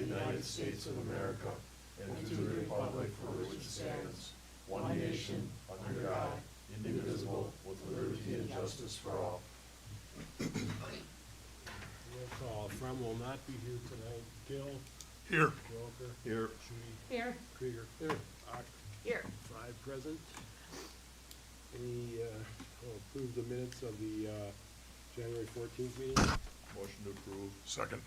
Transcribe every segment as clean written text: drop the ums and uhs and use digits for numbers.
United States of America and to the republic for which it stands, one nation, under God, indivisible, with liberty and justice for all. Roll call. From will not be here tonight. Kiel. Here. Walker. Here. Judy. Here. Krieger. Here. Ock. Here. 5 present. I'll approve the minutes of the January 14th meeting. Motion to approve. Second.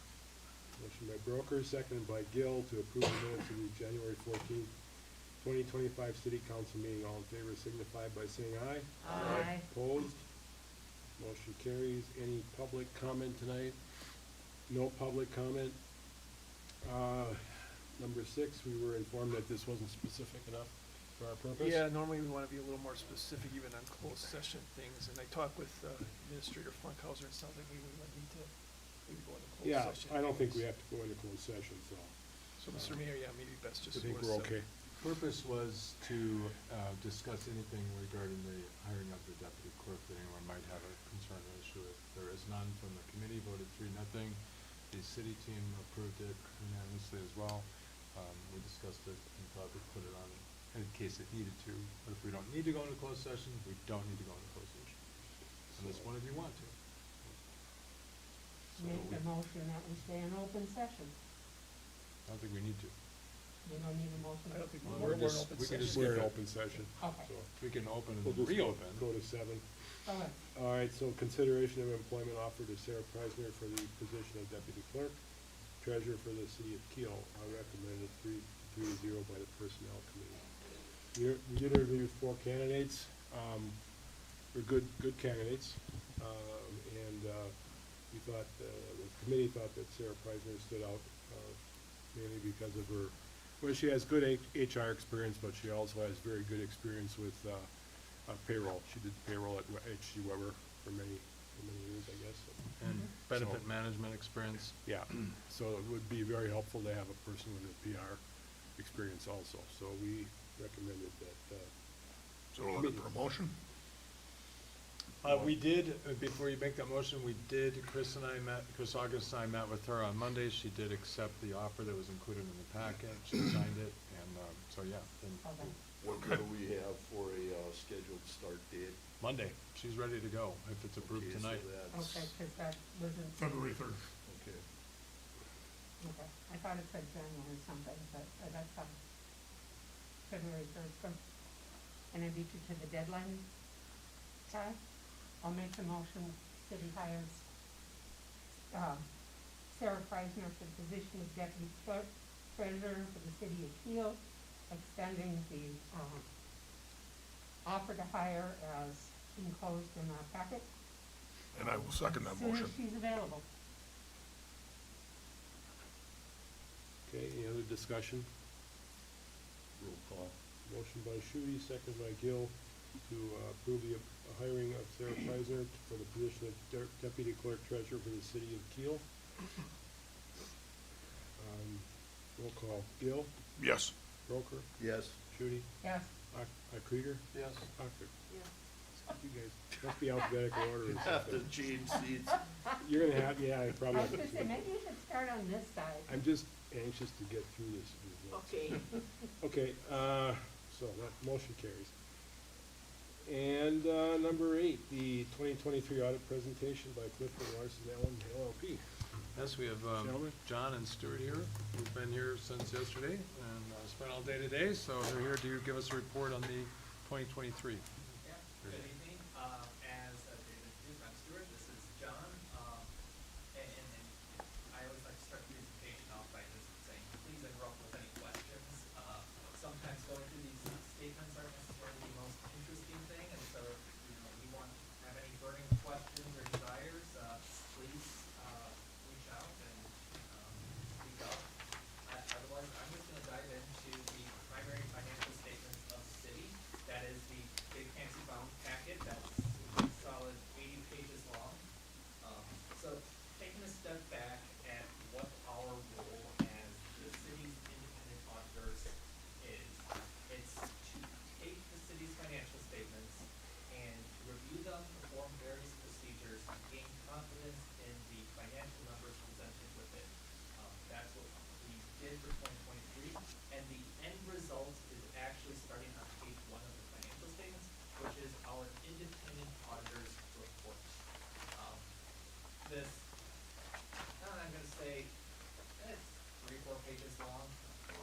Motion by Broker, seconded by Gill to approve the minutes of the January 14th, 2025 City Council meeting. All in favor signify by saying aye. Aye. Opposed? Motion carries. Any public comment tonight? No public comment. Number 6, we were informed that this wasn't specific enough for our purpose. Yeah, normally we want to be a little more specific even on closed session things, and I talked with Administrator Funkhauser, and it sounds like we would need to maybe go into closed Yeah, session. I don't think we have to go into closed session, so So, Mr. Mayor, yeah, maybe best I just. think was, we're okay. Purpose was to discuss anything regarding the hiring of the deputy clerk that anyone might have a concern or issue with. There is none from the committee, voted 3-0. The city team approved it unanimously as well. We discussed it and thought we'd put it on in case it needed to. But if we don't need to go into closed session, we don't need to go into closed session. Unless one of you want to. So Make we- the motion that we stay in open session. I don't think we need to. We don't need a motion. I don't think Well, we're in just- open we can session. just We're in skip it. open session. Okay. So We can open and we'll then just reopen. go to 7. Okay. All right, so consideration of employment offer to Sarah Preisner for the position of deputy clerk, treasurer for the city of Kiel. I recommended 3-0 by the personnel committee. We did interview 4 candidates. They're good candidates. And we thought, the committee thought that Sarah Preisner stood out mainly because of her, well, she has good HR experience, but she also has very good experience with payroll. She did payroll at H.G. Weber for many years, I guess. And benefit So- management experience. Yeah, so it would be very helpful to have a person with a PR experience also. So we recommended that. So we're looking for a motion? We did, before you make that motion, Chris August and I met with her on Monday. She did accept the offer that was included in the packet. She signed it, and so, yeah, then Okay. What do we have for a scheduled start date? Monday, she's ready to go if it's approved Okay, so tonight. that's- Okay, because that wasn't. February 3rd. Okay. Okay, I thought it said January something, but that's fine. February 3rd, so, and I beat you to the deadline, Ty? I'll make the motion, city hires, Sarah Preisner for the position of deputy clerk, treasurer for the city of Kiel, extending the, offer to hire as enclosed in our packet. And I will second that As soon motion. as she's available. Okay, any other discussion? Roll call. Motion by Shudi, second by Gill, to approve the hiring of Sarah Preisner for the position of deputy clerk treasurer for the city of Kiel. Roll call. Gill, Yes. Broker, Yes. Shudi, Yes. Krieger, Yes. Ocker. Yes. You guys must be alphabetical order or Have to something. change seats. You're gonna have, yeah, I I probably was have gonna to. say, maybe you should start on this side. I'm just anxious to get through this. Okay. Okay, so that motion carries. And number 8, the 2023 audit presentation by Clifford Larson Allen LLP. Yes, we have Gentlemen. John and Stuart here, who've been here since yesterday and spent all day today, so they're here to give us a report on the 2023. Yeah, good evening. As David introduced, I'm Stuart, this is John. And I always like to start the presentation off by just saying, please interrupt with any questions. Sometimes going through these statements aren't necessarily the most interesting thing, and so if you want to have any burning questions or desires, please reach out and speak up. Otherwise, I'm just going to dive into the primary financial statements of the city. That is the big fancy bound packet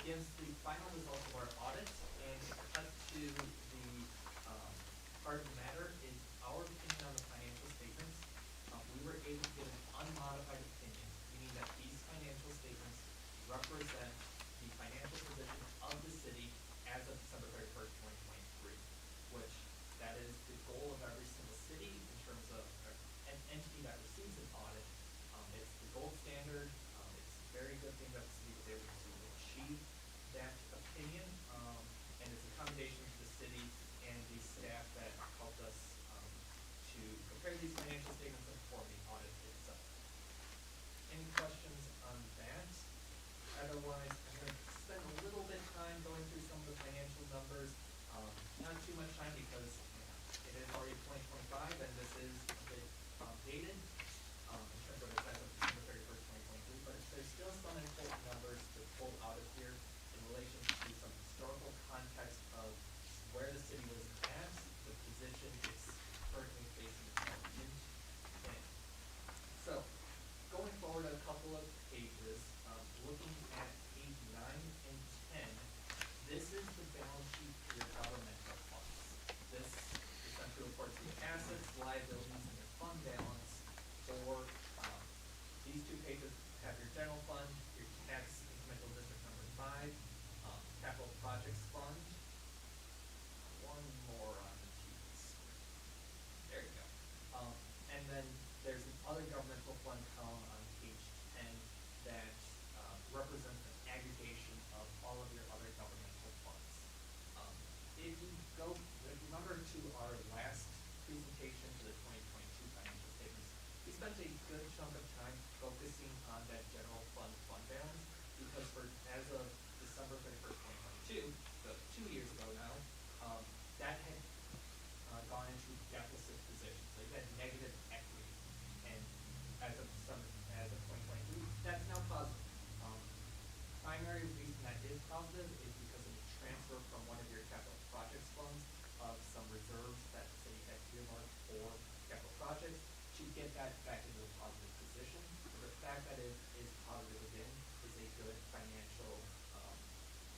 gives the final results of our audit, and it cuts to the, heart of the matter is our opinion on the financial statements. We were able to get an unmodified opinion, meaning that these financial statements represent the financial position of the city as of December 31st, 2023, which that is the goal of every single city in terms of an entity that receives an audit. It's the gold standard. It's a very good thing that the city was able to achieve that opinion, and it's a commendation to the city and the staff that helped us to prepare these financial statements and perform the audit itself. Any questions on that? Otherwise, I'm going to spend a little bit time going through some of the financial numbers. Not too much time because it is already 2025 and this is a bit dated in terms of it's as of December 31st, 2023, but there's still some important numbers to pull out of here in relation to some historical context of where the city was at, the position it's currently facing itself in. So, going forward a couple of pages, looking at page 9 and 10, this is the balance sheet for your governmental funds. This essentially reports the assets, liabilities, and your fund balance for, these two pages have your general fund, your tax incremental district number 5, capital projects fund. One more on the T's. There you go. And then there's an other governmental fund column on page 10 that represents an aggregation of all of your other governmental funds. If you remember to our last presentation to the 2022 financial statements, we spent a good chunk of time focusing on that general fund balance because as of December 31st, 2022, so 2 years ago now, that had gone into deficit position. So you had negative equity. And as of 2023, that's now positive. Primary reason that is positive is because of the transfer from one of your capital projects funds of some reserves that the city had earmarked for capital projects to get that back into a positive position. So the fact that it is positive again is a good financial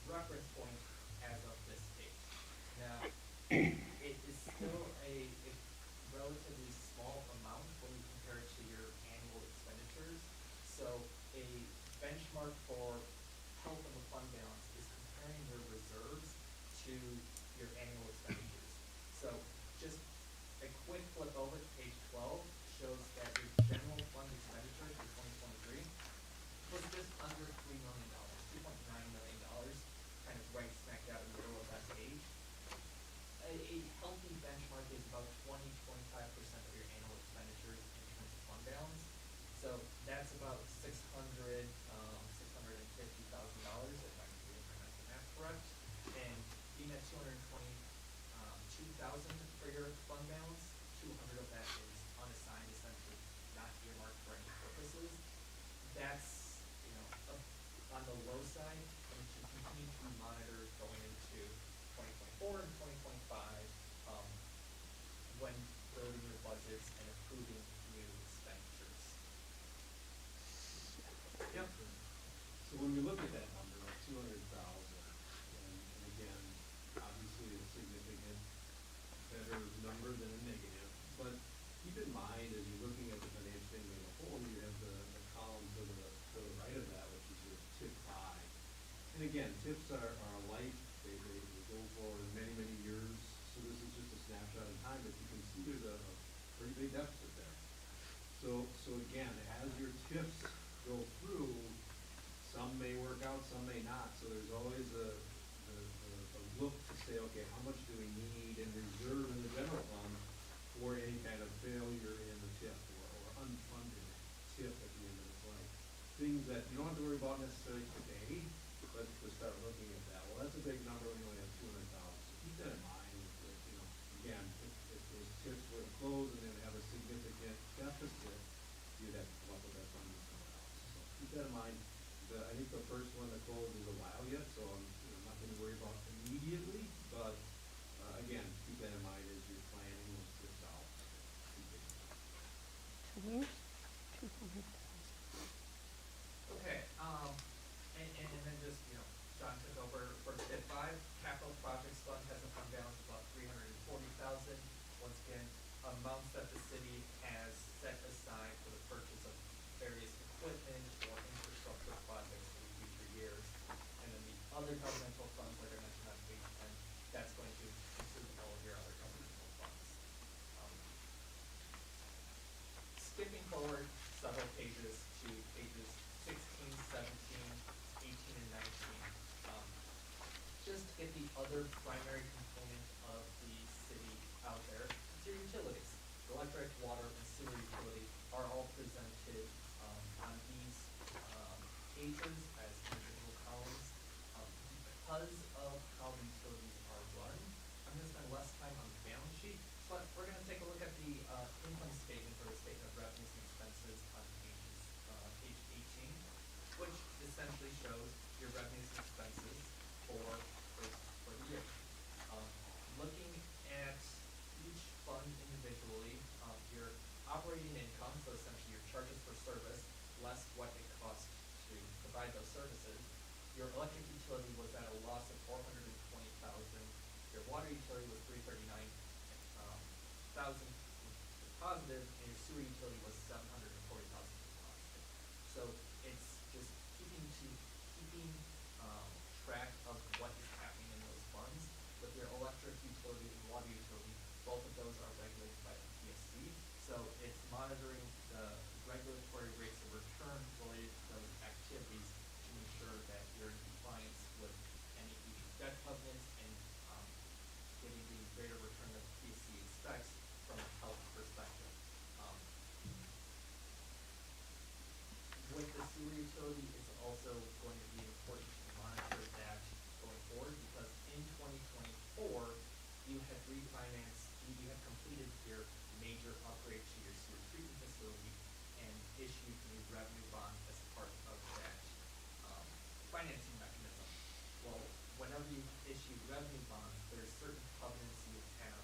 reference point as of this date. Now, it is still a relatively small amount when you compare it to your annual expenditures. So a benchmark for health of a fund balance is comparing your reserves to your annual expenditures. So just a quick flip over to page 12 shows that your general fund expenditures for 2023 was just under $3 million, $2.9 million, kind of right smack dab in the middle of that page. A healthy benchmark is about 20-25% of your annual expenditures in terms of fund balance. So that's about $650,000 if I can get my math correct. And being at 222,000 for your fund balance, 200 of that is unassigned, essentially not earmarked for any purposes. That's on the low side, and it should continue to be monitored going into 2024 and 2025 when building your budgets and approving new expenditures. Yep. So when we look at that number, like 200,000, and again, obviously a significant better number than a negative, but keep in mind as you're looking at the financial statement as a whole, you have the column to the right of that, which is your TIP high. And again, TIPs are life, they go for many, many years, so this is just a snapshot in time, but you can see there's a pretty big deficit there. So again, as your TIPs go through, some may work out, some may not, so there's always a look to say, okay, how much do we need in reserve in the general fund for any kind of failure in the TIP or unfunded TIP at the end of its life. Things that you don't have to worry about necessarily today, but to start looking at that. Well, that's a big number when you only have 200,000. So keep that in mind. That, again, if those TIPs were to close and then have a significant deficit, you'd have to come up with that funding somewhere else. So keep that in mind. I think the first one to close is a while yet, so I'm nothing to worry about immediately. But again, keep that in mind as you're planning those TIPs out. Where's 200,000? Okay, and then just, John other governmental funds, like I mentioned on page 10, that's going to include all of your other governmental funds. Um, Skipping forward several pages to pages 16, 17, 18, and 19, just to get the other primary component of the city out there, it's your utilities. Electric, water, and sewer utility are all presented on these pages as individual columns. Because of how the utilities are run, I'm gonna spend less time on the balance sheet, but we're gonna take a look at the income statement or the statement of revenues and expenses on page 18, which essentially shows your revenues and expenses for the year. Looking at each fund individually, your operating income, so essentially your charges for service, less what it costs to provide those services. Your electric utility was at a loss of $420,000. Your water utility was $339,000 positive, and your sewer utility was $740,000 positive. So it's just keeping track of what is happening in those funds. With your electric utility and water utility, both of those are regulated by the PSC. So it's monitoring the regulatory rates of return related to those activities to ensure that you're in compliance with any future debt covenants and getting the rate of return that the PSC expects from a health perspective. With the sewer utility, it's also going to be important to monitor that going forward, because in 2024, you have refinanced, you have completed your major upgrade to your sewer treatment facility and issued a new revenue bond as part of that financing mechanism. Well, whenever you issue revenue bonds, there's certain covenants you have,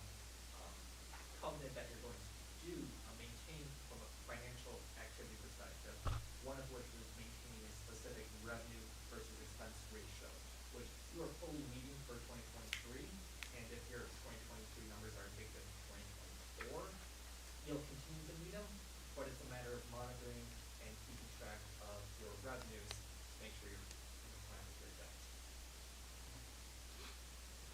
covenant that you're going to do, maintain from a financial activity perspective, one of which is maintaining a specific revenue versus expense ratio, which you are fully meeting for 2023, and if your 2023 numbers are indicative of 2024, you'll continue to meet them, but it's a matter of monitoring and keeping track of your revenues to make sure you're in compliance with your debt.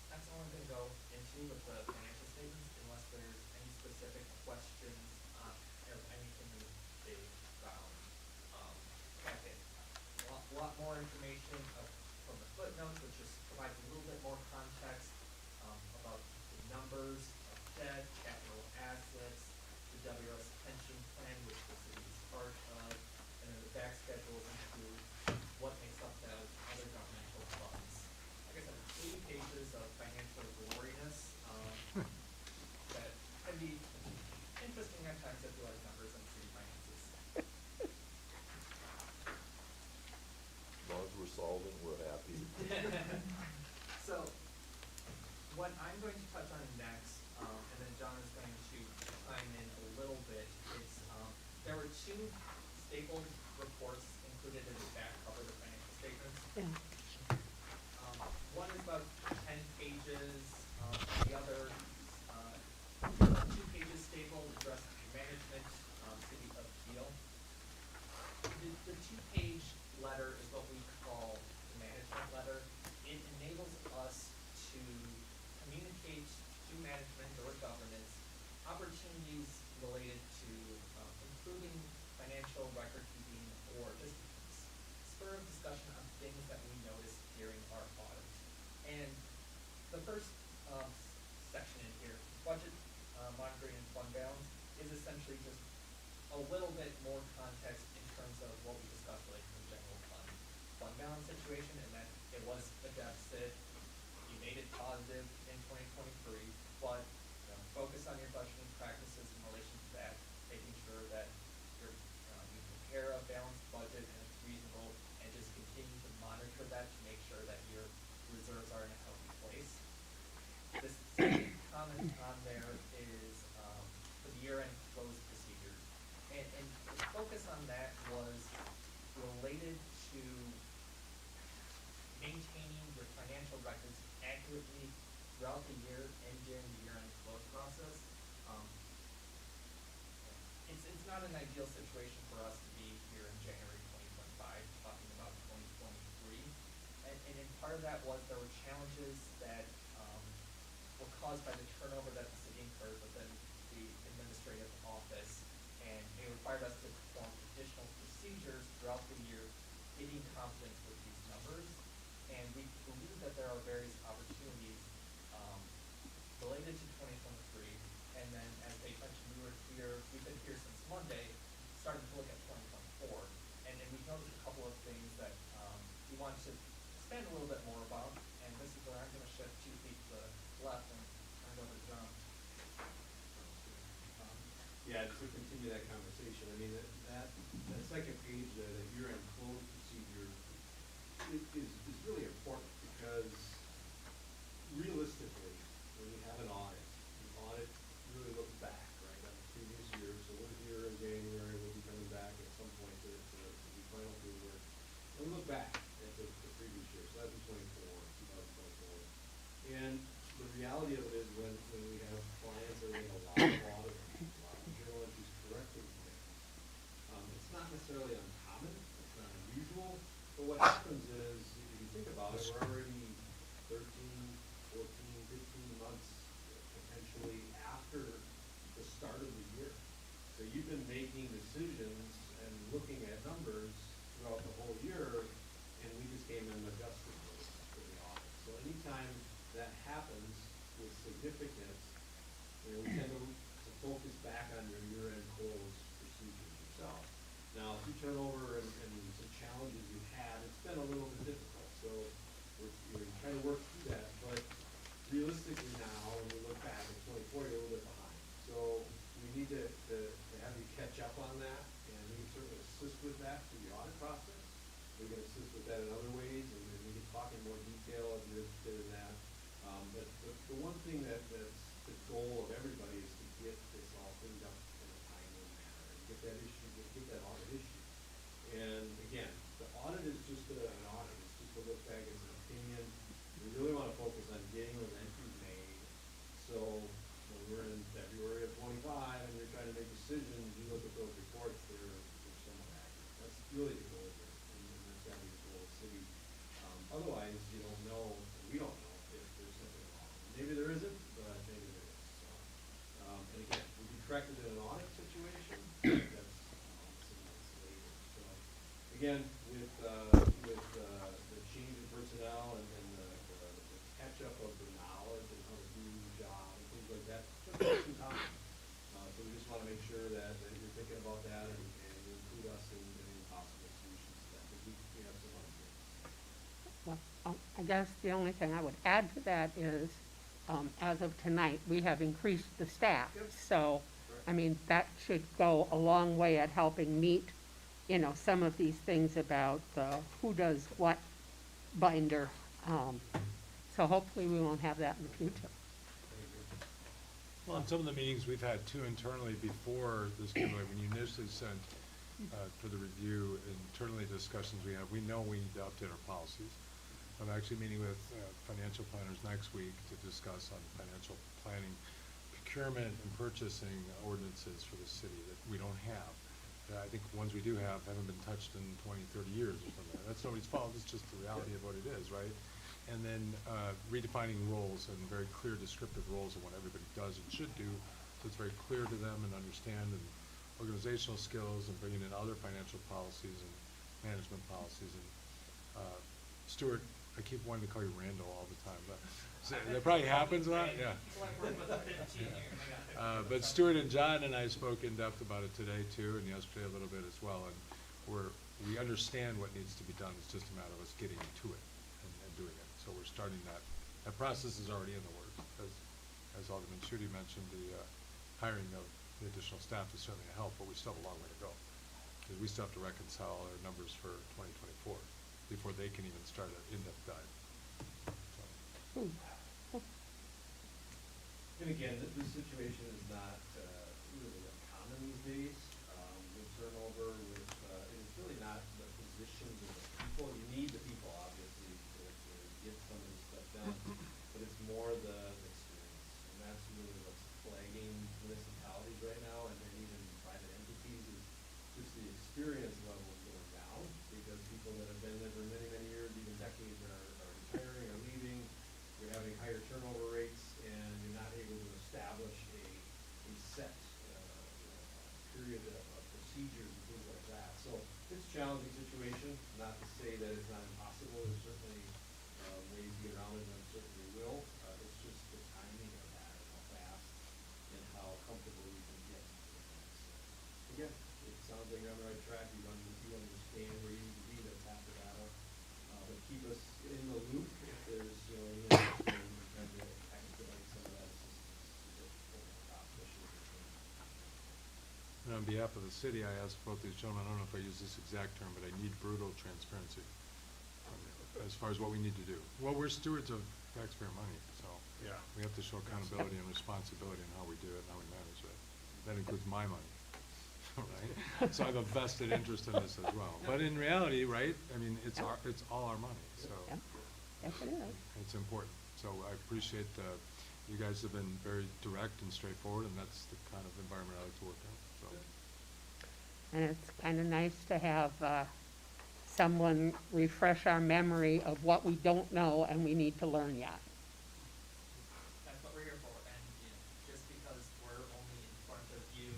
That's all I'm gonna go into with the financial statements, unless there's any specific questions of anything in the big packet. A lot more information from the footnotes, which just provides a little bit more context about the numbers of debt, capital assets, the WS pension plan, which the city is part of, and then the back schedules include what makes up those other governmental funds. Like I said, it's 80 pages of financial gloriness that can be interesting at times if you like numbers and city finances. As long as we're solving, we're happy. So, what I'm going to touch on next, and then John is going to chime in a little bit, is there were two stapled reports included in the back cover of the financial statements. One is about 10 pages, the other 2 pages stapled addressed to management, city of Kiel. The 2-page letter is what we call the management letter. It enables us to communicate to management or governance opportunities related to improving financial record keeping, or just spur of discussion on things that we noticed during our audit. And the first section in here, budget monitoring and fund balance, is essentially just a little bit more context in terms of what we discussed related to the general fund balance situation, and that it was a deficit. You made it positive in 2023, but focus on your budgeting practices in relation to that, making sure that you prepare a balanced budget and it's reasonable, and just continue to monitor that to make sure that your reserves are in a healthy place. The second comment on there is for the year-end close procedures, and the focus on that was related to maintaining your financial records accurately throughout the year and during the year-end close process. It's not an ideal situation for us to be here in January 2025 talking about 2023, and in part part of that was there were challenges that, were caused by the turnover that the city incurred within the administrative office, and it required us to perform additional procedures throughout the year, getting confidence with these numbers. And we believe that there are various opportunities, related to 2023, and then as they mentioned, we've been here since Monday, starting to look at 2024, and we noticed a couple of things that, we wanted to expand a little bit more about, and this is where I'm gonna shift 2 feet to the left and turn it over to John. Yeah, just to continue that conversation, I mean, that second page, the year-end close procedure is really important, because realistically, when you have an audit, the audit really looks back, right, on the previous year. So we're here in January, we'll be coming back at some point to do final field work. And we look back at the previous year, so that'd be 2024. And the reality of it is when we have clients that are doing a lot of auditing, a lot of journal entries, correcting things, it's not necessarily uncommon, it's not unusual, but what happens is, if you think about it, we're already 13, 14, 15 months potentially after the start of the year. So you've been making decisions and looking at numbers throughout the whole year, and we just came and adjusted those for the audit. So anytime that happens with significance, we tend to focus back on your year-end close procedures yourself. Now, if you turn over and some challenges you've had, it's been a little bit difficult, so we're trying to work through that, but realistically now, when we look back at 24, you're a little bit behind. So we need to have you catch up on that, and we can certainly assist with that through the audit process. We can assist with that in other ways, and we can talk in more detail if you're interested in that. But the one thing that's the goal of everybody is to get this all cleaned up in a timely manner, and get that audit issue. And again, the audit is just an audit, it's just a look back, it's an opinion. We really wanna focus on getting those entries made, so when we're in February of 25 and you're trying to make decisions, you look at those reports, they're somewhat accurate. That's really the goal here, and that's gotta be the goal of the city. Otherwise, you don't know, we don't know if there's something wrong. Maybe there isn't, but maybe there is, so. And again, we can correct it in an audit situation, that's, some months later, so. Again, with the change in personnel and the catch-up of the knowledge and how to do the job and things like that, just takes some time. So we just wanna make sure that you're thinking about that and you include us in any possible solutions to that, because we have some other things. Well, I guess the only thing I would add to that is, as of tonight, we have increased the staff. Yep. So, I mean, that should go a long way at helping meet, some of these things about who does what binder. So hopefully we won't have that in the future. Well, in some of the meetings we've had too internally before this came away, when you initially sent for the review, internally discussions we have, we know we need to update our policies. I'm actually meeting with financial planners next week to discuss on financial planning, procurement and purchasing ordinances for the city that we don't have. I think ones we do have haven't been touched in 20, 30 years or something. That's nobody's fault, it's just the reality of what it is, right? And then redefining roles and very clear descriptive roles of what everybody does and should do, so it's very clear to them and understand, and organizational skills, and bringing in other financial policies and management policies. And Stuart, I keep wanting to call you Randall all the time, but that probably happens a lot, yeah. People I've worked with for 15 years, I got it. But Stuart and John and I spoke in depth about it today too, and yesterday a little bit as well, and we understand what needs to be done, it's just a matter of us getting to it and doing it. So we're starting that process is already in the works, as Alderman Schutte mentioned, the hiring of the additional staff is certainly a help, but we still have a long way to go, because we still have to reconcile our numbers for 2024 before they can even start an in-depth dive. So. And again, this situation is not really uncommon these days, with turnover, and it's really not the positions of the people. You need the people, obviously, to get some of this stuff done, but it's more the experience, and that's really what's plaguing municipalities right now, and then even private entities, is just the experience level is going down, because people that have been there for many, many years, even decades, are retiring. on behalf of the city, I asked both these gentlemen, I don't know if I use this exact term, but I need brutal transparency as far as what we need to do. Well, we're stewards of taxpayer money, so Yeah. we have to show accountability and responsibility in how we do it and how we manage it. That includes my money, right? So I have a vested interest in this as well. But in reality, right, I mean, it's all our money, so Yeah, yes it is. it's important. So I appreciate, you guys have been very direct and straightforward, and that's the kind of environment I like to work in, so. And it's kind of nice to have someone refresh our memory of what we don't know and we need to learn yet. That's what we're here for, and, just because we're only in front of you,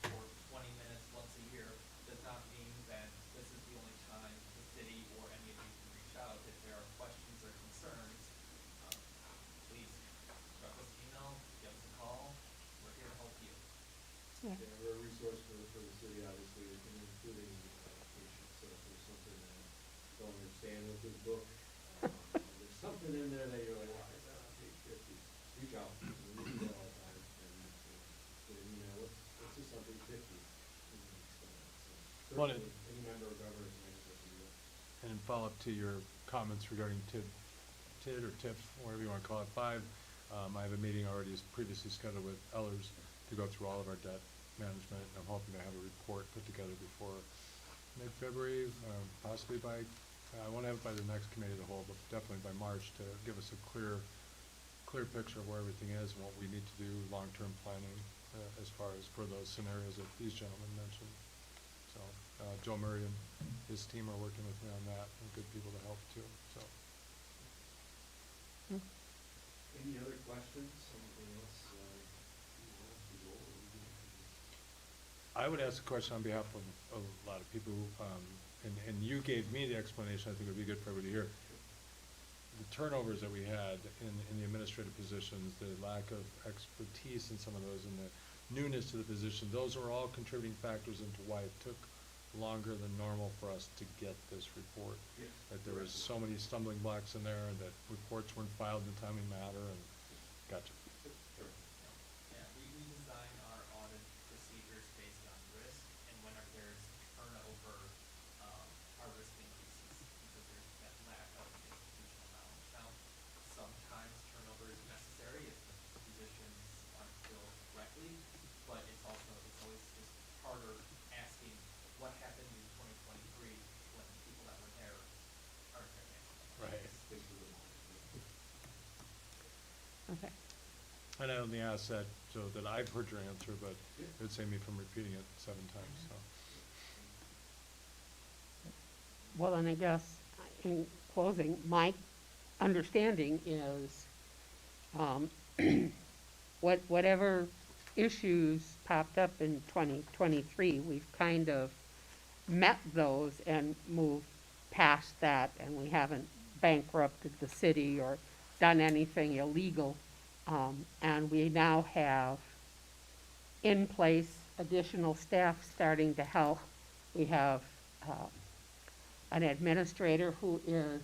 for 20 minutes once a year, does not mean that this is the only time the city or any of you can reach out. If there are questions or concerns, please drop us an email, give us a call, we're here to help you. Yeah. Yeah, we're a resource for the city, obviously, including patients, so if there's something that you don't understand with this book, there's something in there that you're like, why is that on page 50? Reach out, we do that all the time, and, get an email, what's this on page 50? So Well, certainly, any member of government is nice to do that. And in follow-up to your comments regarding TID or TIF, whatever you want to call it, 5, I have a meeting already as previously scheduled with Ellers to go through all of our debt management, and I'm hoping to have a report put together before mid-February, possibly by, I won't have it by the next committee of the whole, but definitely by March, to give us a clear picture of where everything is and what we need to do, long-term planning, as far as for those scenarios that these gentlemen mentioned. So, Joe Murray and his team are working with me on that, and good people to help too, so. Any other questions, anything else, you want to go over? I would ask a question on behalf of a lot of people, and you gave me the explanation, I think it would be good for everybody to hear. The turnovers that we had in the administrative positions, the lack of expertise in some of those, and the newness to the position, those are all contributing factors into why it took longer than normal for us to get this report. Yes. That there was so many stumbling blocks in there, and that reports weren't filed in a timely manner, and gotcha. Sure. Yeah, we design our audit procedures based on risk, and when there's turnover, our risk increases because there's that lack of institutional knowledge. Now, sometimes turnover is necessary if the positions aren't filled correctly, but it's always just harder asking what happened in 2023 when the people that were there aren't there anymore. Right. Stick to the moment. Okay. And I only ask that so that I've heard your answer, but it would save me from repeating it 7 times, so. Well, and I guess in closing, my understanding is whatever issues popped up in 2023, we've kind of met those and moved past that, and we haven't bankrupted the city or done anything illegal. And we now have in place additional staff starting to help. We have an administrator who is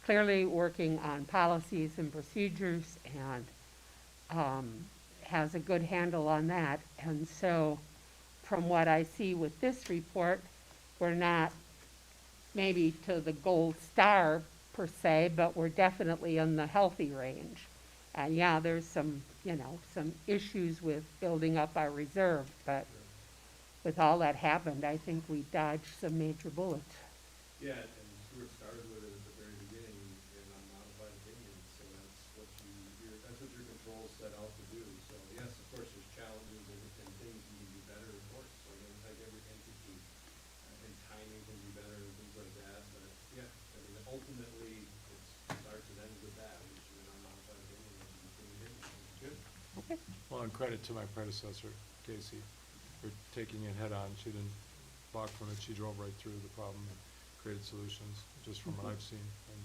clearly working on policies and procedures and has a good handle on that. And so from what I see with this report, we're not maybe to the gold star per se, but we're definitely in the healthy range. And yeah, there's some issues with building up our reserve, but with all that happened, I think we dodged some major bullets. Yeah, and Stuart started with it at the very beginning, in unmodified opinion, so that's what your controls set out to do. So yes, of course, there's challenges and things you can do better, of course, like every entity, and timing can be better and things like that, but yeah, I mean, ultimately, it starts and ends with that, which is an unmodified opinion, and you did, which is good. Okay. Well, and credit to my predecessor, Casey, for taking it head on. She didn't balk from it. She drove right through the problem and created solutions, just from what I've seen. And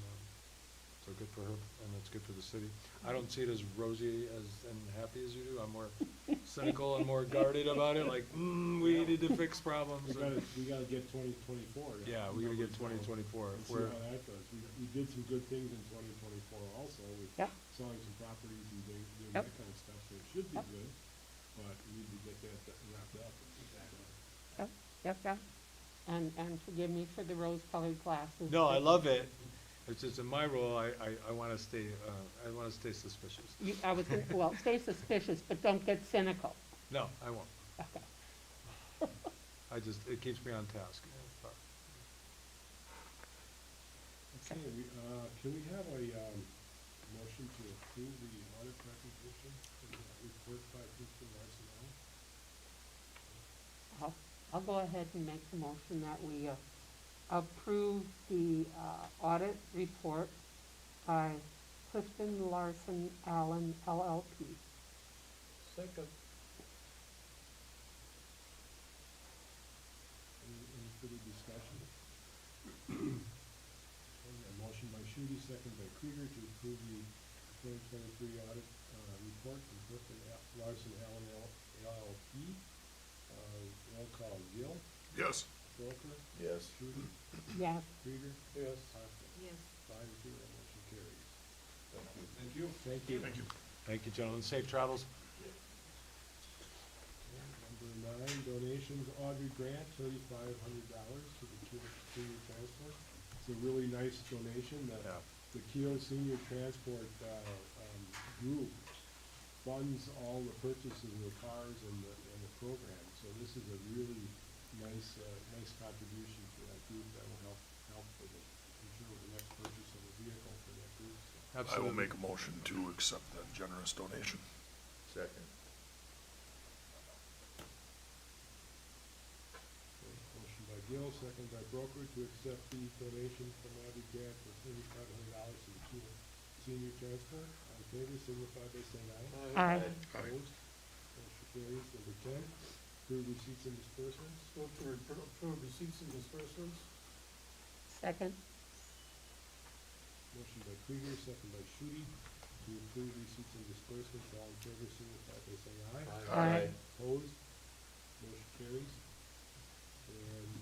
so good for her, and it's good for the city. I don't see it as rosy and happy as you do. I'm more cynical and more guarded about it, like, we need to fix problems. We gotta get 2024. Yeah, we gotta get 2024. Let's see how that goes. We did some good things in 2024 also, with Yep. selling some properties and doing Yep. that kind of stuff, so it should be Yep. good. but we need to get that wrapped up. Exactly. Yep. And forgive me for the rose-colored glasses. No, I but love it. It's just in my role, I wanna stay, suspicious. I was gonna, well, stay suspicious, but don't get cynical. No, I won't. Okay. It keeps me on task. Okay, can we have a, motion to approve the audit presentation and report by Mr. Marcinelli? I'll go ahead and make the motion that we approve the audit report by Clifton Larson Allen LLP. Second. Any further discussion? Okay, a motion by Shooty, second by Krieger to approve the 2023 audit report from Clifton Larson Allen LLP. Roll call, Gill, Yes. Broker, Yes. Shooty, Yes. Krieger, Yes. Hoffman. Yes. 5-0, motion carries. Thank you. Thank you. Thank you. Thank you. Thank you, gentlemen. Safe travels. Number 9, donations, Audrey Grant, $3,500 to the Kiel Senior Transport. It's a really nice donation that Yeah. the Kiel Senior Transport group funds all the purchases of the cars and the program. So this is a really nice contribution to that group that will help with it, ensure the next purchase of a vehicle for that group. So, I will make a motion to accept that generous donation. Second. motion by Gill, second by Broker to accept the donation from Audrey Grant for $3,500 to the Kiel Senior Transport. All in favor, signify by saying aye. Aye. Opposed? Motion carries. Number 10, approve receipts and disbursements. Move to approve receipts and disbursements. Second. Motion by Krieger, second by Shooty to approve receipts and disbursements. All in favor, signify by saying aye. Aye. Opposed? Motion carries. And,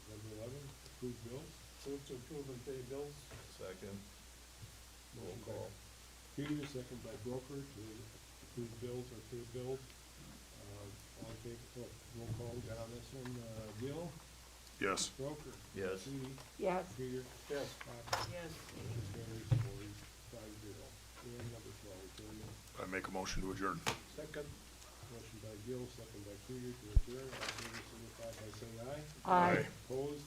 number 11, approve bills. Move to approve and pay bills. Second. Roll Motion by call. Krieger, second by Broker to approve bills or pay bills. All in favor, roll call, we got on this one, Gill, Yes. Broker. Yes. Shooty, Yes. Krieger, Yes. Hoffman. Yes. Motion carries 5-0. And number 12, adjournment. I make a motion to adjourn. Second. Motion by Gill, second by Krieger to adjourn. All in favor, signify by saying aye. Aye. Opposed?